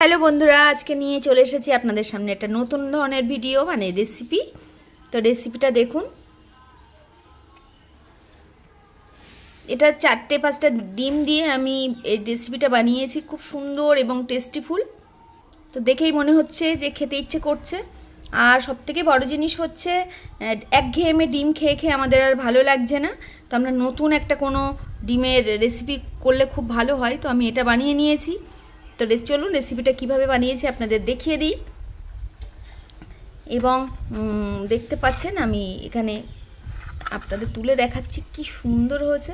Hello বন্ধুরা, আজকে নিয়ে চলে এসেছি আপনাদের সামনে একটা নতুন ধরনের ভিডিও, মানে রেসিপি। তো রেসিপিটা দেখুন। এটা 4-5টা ডিম দিয়ে আমি এই রেসিপিটা বানিয়েছি, খুব সুন্দর এবং টেস্টিফুল। তো দেখেই মনে হচ্ছে যে খেতে ইচ্ছে করছে। আর সবথেকে বড় জিনিস হচ্ছে একঘেয়েমে ডিম খেয়ে খেয়ে আমাদের আর ভালো লাগছে না। তো আমরা নতুন একটা কোনো ডিমের রেসিপি করলে খুব ভালো হয়। তো আমি এটা বানিয়ে নিয়েছি। তো চলুন রেসিপিটা কিভাবে বানিয়েছি আপনাদের দেখিয়ে দিই। এবং দেখতে পাচ্ছেন আমি এখানে আপনাদের তুলে দেখাচ্ছি কি সুন্দর হয়েছে।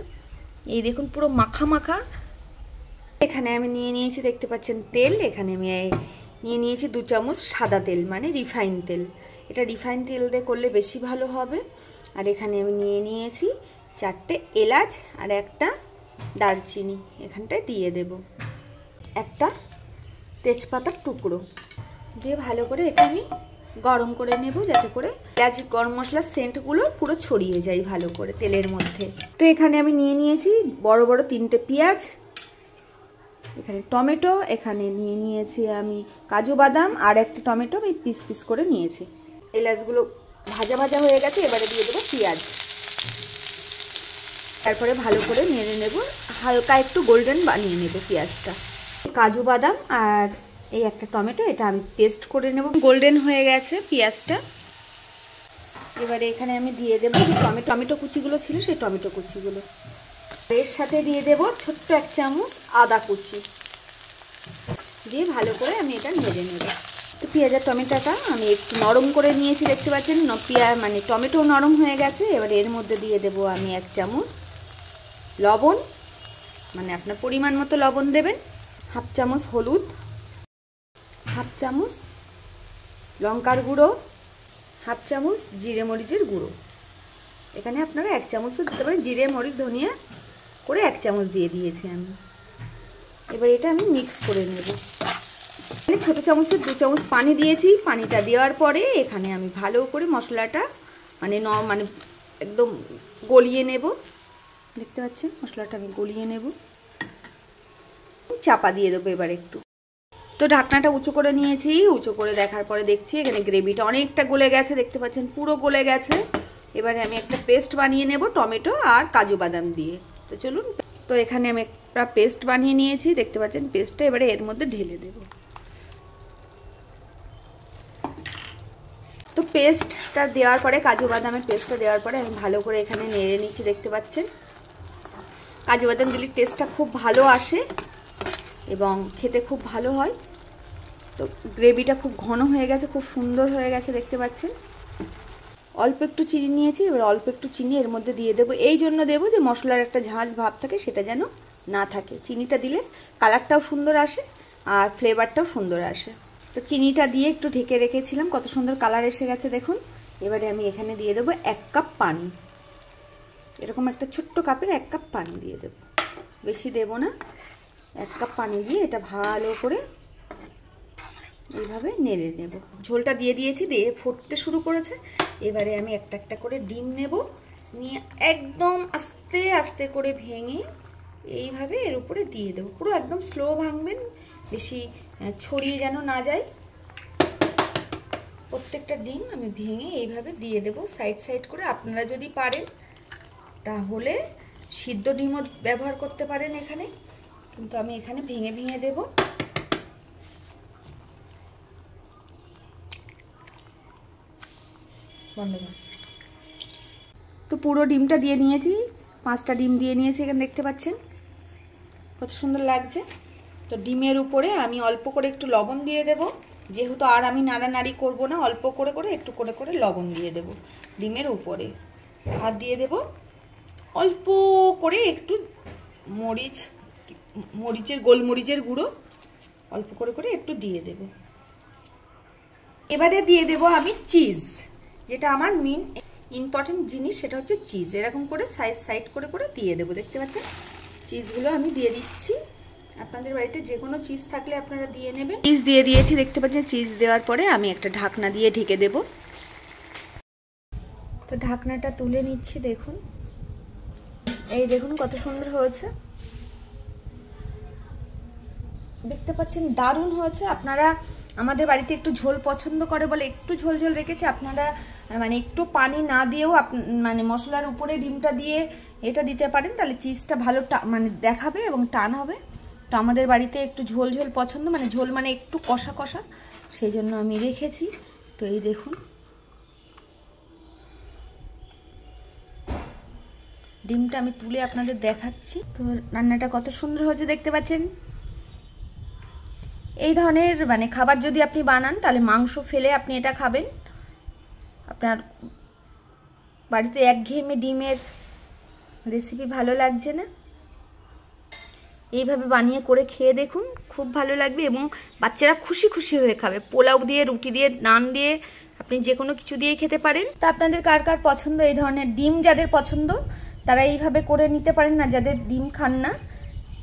এই দেখুন পুরো মাখা মাখা। এখানে আমি নিয়ে নিয়েছি, দেখতে পাচ্ছেন তেল। এখানে আমি নিয়ে নিয়েছি 2 চামচ সাদা তেল, মানে রিফাইন তেল। এটা রিফাইন তেল দিয়ে করলে বেশি ভালো হবে। আর এখানে আমি নিয়ে নিয়েছি 4টে এলাচ আর একটা দারচিনি, এখানটায় দিয়ে দেব। একটা তেজপাতার টুকরো দিয়ে ভালো করে এটা আমি গরম করে নেব, যাতে করে পেঁয়াজ গরম মশলার সেন্টগুলো পুরো ছড়িয়ে যায় ভালো করে তেলের মধ্যে। তো এখানে আমি নিয়ে নিয়েছি বড় বড় 3টে পেঁয়াজ, এখানে টমেটো, এখানে নিয়ে নিয়েছি আমি কাজু বাদাম, আর একটা টমেটো আমি পিস পিস করে নিয়েছি। এলাচগুলো ভাজা ভাজা হয়ে গেছে, এবারে দিয়ে দেবো পেঁয়াজ। তারপরে ভালো করে নেড়ে নেব, হালকা একটু গোল্ডেন বানিয়ে নেব পেঁয়াজটা। কাজু বাদাম আর এই একটা টমেটো, এটা আমি পেস্ট করে নেব। গোল্ডেন হয়ে গেছে পেঁয়াজটা। এবারে এখানে আমি দিয়ে দেবো যে টমেটো কুচিগুলো ছিল, সেই টমেটো কুচিগুলো। এর সাথে দিয়ে দেব ছোট্ট 1 চামচ আদা কুচি, দিয়ে ভালো করে আমি এটা নেড়ে নেব। তো পেঁয়াজ আর টমেটোটা আমি একটু নরম করে নিয়েছি, দেখতে পাচ্ছেন মানে টমেটো নরম হয়ে গেছে। এবারে এর মধ্যে দিয়ে দেব আমি 1 চামচ লবণ, মানে আপনার পরিমাণ মতো লবণ দেবেন। 1/2 চামচ হলুদ, 1/2 চামচ লঙ্কার গুঁড়ো, 1/2 চামচ জিরে মরিচের গুঁড়ো। এখানে আপনারা 1 চামচও দিতে পারেন, জিরে মরিচ ধনিয়া করে 1 চামচ দিয়ে দিয়েছি আমি। এবার এটা আমি মিক্স করে নেব। এখানে ছোটো চামচের 2 চামচ পানি দিয়েছি। পানিটা দেওয়ার পরে এখানে আমি ভালো করে মশলাটা মানে একদম গলিয়ে নেব। দেখতে পাচ্ছেন মশলাটা আমি গলিয়ে নেব। চাপা দিয়ে দেবো এবার একটু। তো ঢাকনাটা উঁচু করে নিয়েছি, উঁচু করে দেখার পরে দেখছি এখানে গ্রেভিটা অনেকটা গলে গেছে, দেখতে পাচ্ছেন পুরো গলে গেছে। এবারে আমি একটা পেস্ট বানিয়ে নেব টমেটো আর কাজু বাদাম দিয়ে। তো চলুন, তো এখানে আমি একটা পেস্ট বানিয়ে নিয়েছি, দেখতে পাচ্ছেন পেস্টটা। এবারে এর মধ্যে ঢেলে দেব। তো পেস্টটা দেওয়ার পরে, কাজু বাদামের পেস্টটা দেওয়ার পরে আমি ভালো করে এখানে নেড়ে নিচ্ছি, দেখতে পাচ্ছেন। কাজু বাদাম দিলে টেস্টটা খুব ভালো আসে এবং খেতে খুব ভালো হয়। তো গ্রেভিটা খুব ঘন হয়ে গেছে, খুব সুন্দর হয়ে গেছে, দেখতে পাচ্ছেন। অল্প একটু চিনি নিয়েছি, এবার অল্প একটু চিনি এর মধ্যে দিয়ে দেবো। এই জন্য দেবো যে মশলার একটা ঝাঁঝ ভাব থাকে, সেটা যেন না থাকে। চিনিটা দিলে কালারটাও সুন্দর আসে আর ফ্লেভারটাও সুন্দর আসে। তো চিনিটা দিয়ে একটু ঢেকে রেখেছিলাম, কত সুন্দর কালার এসে গেছে দেখুন। এবারে আমি এখানে দিয়ে দেবো 1 কাপ পানি। এরকম একটা ছোট্ট কাপের 1 কাপ পানি দিয়ে দেবো, বেশি দেবো না। 1 কাপ পানি দিয়ে এটা ভালো করে এইভাবে নেড়ে নেব। ঝোলটা দিয়ে দিয়েছি, দিয়ে ফুটতে শুরু করেছে। এবারে আমি একটা একটা করে ডিম নেব, নিয়ে একদম আস্তে আস্তে করে ভেঙে এইভাবে এর উপরে দিয়ে দেবো। পুরো একদম স্লো ভাঙবেন, বেশি ছড়িয়ে যেন না যায়। প্রত্যেকটা ডিম আমি ভেঙে এইভাবে দিয়ে দেবো সাইড সাইড করে। আপনারা যদি পারেন তাহলে সিদ্ধ ডিমও ব্যবহার করতে পারেন এখানে, কিন্তু আমি এখানে ভেঙে ভেঙে দেব। তো পুরো ডিমটা দিয়ে নিয়েছি, 5টা ডিম দিয়ে নিয়েছি। এখানে দেখতে পাচ্ছেন কত সুন্দর লাগছে। তো ডিমের উপরে আমি অল্প করে একটু লবণ দিয়ে দেব, যেহেতু আর আমি নাড়ানাড়ি করব না, অল্প করে করে একটু করে করে লবণ দিয়ে দেব ডিমের উপরে। আর দিয়ে দেব অল্প করে একটু গোলমরিচের গুঁড়ো অল্প করে করে একটু দিয়ে দেব। এবারে দিয়ে দেব আমি চিজ, যেটা আমার মেন ইম্পর্টেন্ট জিনিস, সেটা হচ্ছে চিজ। এরকম করে সাইড করে করে দিয়ে দেবো, দেখতে পাচ্ছেন। চিজগুলো আমি দিয়ে দিচ্ছি। আপনাদের বাড়িতে যে কোনো চিজ থাকলে আপনারা দিয়ে নেবেন। চিজ দিয়ে দিয়েছি, দেখতে পাচ্ছেন। চিজ দেওয়ার পরে আমি একটা ঢাকনা দিয়ে ঢেকে দেব। তো ঢাকনাটা তুলে নিচ্ছি, দেখুন। এই দেখুন কত সুন্দর হয়েছে। দেখতে পাচ্ছেন দারুণ হয়েছে। আপনারা আমাদের বাড়িতে একটু ঝোল পছন্দ করে বলে একটু ঝোল ঝোল রেখেছি, আপনারা মানে একটু পানি না দিয়েও মানে মশলার উপরে ডিমটা দিয়ে এটা দিতে পারেন, তাহলে চিজটা ভালো মানে দেখাবে এবং টান হবে। তো আমাদের বাড়িতে একটু ঝোল ঝোল পছন্দ, মানে ঝোল মানে একটু কষা কষা, সেই জন্য আমি রেখেছি। তো এই দেখুন ডিমটা আমি তুলে আপনাদের দেখাচ্ছি। তো রান্নাটা কত সুন্দর হয়েছে দেখতে পাচ্ছেন। এই ধরনের মানে খাবার যদি আপনি বানান তাহলে মাংস ফেলে আপনি এটা খাবেন, আপনার বাড়িতে একঘেয়েমি ডিমের রেসিপি ভালো লাগছে না। এইভাবে বানিয়ে করে খেয়ে দেখুন, খুব ভালো লাগবে এবং বাচ্চারা খুশি খুশি হয়ে খাবে। পোলাও দিয়ে, রুটি দিয়ে, নান দিয়ে, আপনি যে কোনো কিছু দিয়েই খেতে পারেন। তা আপনাদের কার কার পছন্দ এই ধরনের ডিম, যাদের পছন্দ তারা এইভাবে করে নিতে পারেন। না যাদের ডিম খান না,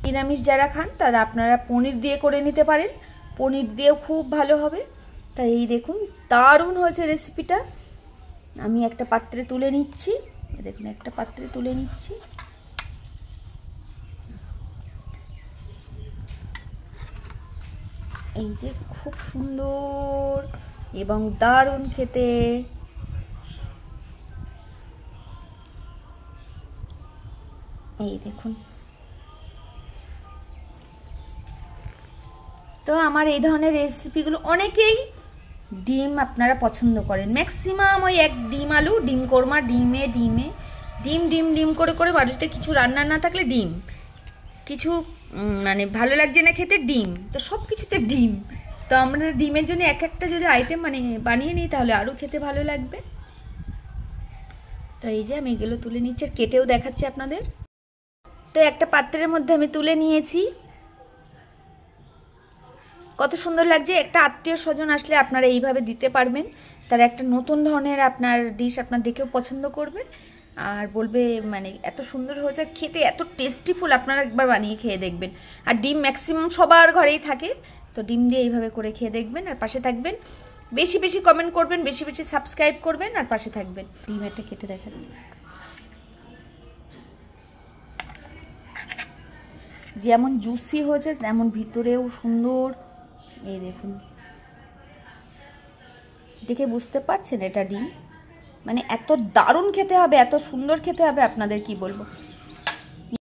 নিরামিষ যারা খান, তারা আপনারা পনির দিয়ে করে নিতে পারেন, পনির দিয়েও খুব ভালো হবে। তাই এই দেখুন দারুণ হয়েছে রেসিপিটা। আমি একটা পাত্রে তুলে নিচ্ছি, দেখুন একটা পাত্রে তুলে নিচ্ছি। এই যে খুব সুন্দর এবং দারুণ খেতে। এই দেখুন, তো আমার এই ধরনের রেসিপিগুলো অনেকেই ডিম আপনারা পছন্দ করেন, ম্যাক্সিমাম ওই এক ডিম আলু, ডিম কোরমা, ডিমে ডিমে ডিম ডিম ডিম করে করে বাড়িতে কিছু রান্না না থাকলে ডিম, কিছু মানে ভালো লাগছে না খেতে ডিম, তো সব কিছুতে ডিম। তো আমরা ডিমের জন্য এক একটা যদি আইটেম মানে বানিয়ে নিই তাহলে আরও খেতে ভালো লাগবে। তো এই যে আমি এগুলো তুলে নিচ্ছি আর কেটেও দেখাচ্ছি আপনাদের। তো একটা পাত্রের মধ্যে আমি তুলে নিয়েছি, কত সুন্দর লাগছে। একটা আত্মীয় স্বজন আসলে আপনারা এইভাবে দিতে পারবেন, তার একটা নতুন ধরনের আপনার ডিশ আপনার দেখেও পছন্দ করবে আর বলবে মানে এত সুন্দর হয়েছে, খেতে এত টেস্টিফুল, আপনারা একবার বানিয়ে খেয়ে দেখবেন। আর ডিম ম্যাক্সিমাম সবার ঘরেই থাকে, তো ডিম দিয়ে এইভাবে করে খেয়ে দেখবেন আর পাশে থাকবেন। বেশি বেশি কমেন্ট করবেন, বেশি বেশি সাবস্ক্রাইব করবেন আর পাশে থাকবেন। ডিম একটা কেটে দেখাচ্ছি, যেমন জুসি হয়েছে তেমন ভিতরেও সুন্দর। এই দেখুন, দেখে বুঝতে পারছেন এটা ডিম, মানে এত দারুণ খেতে হবে, এত সুন্দর খেতে হবে, আপনাদের কি বলবো।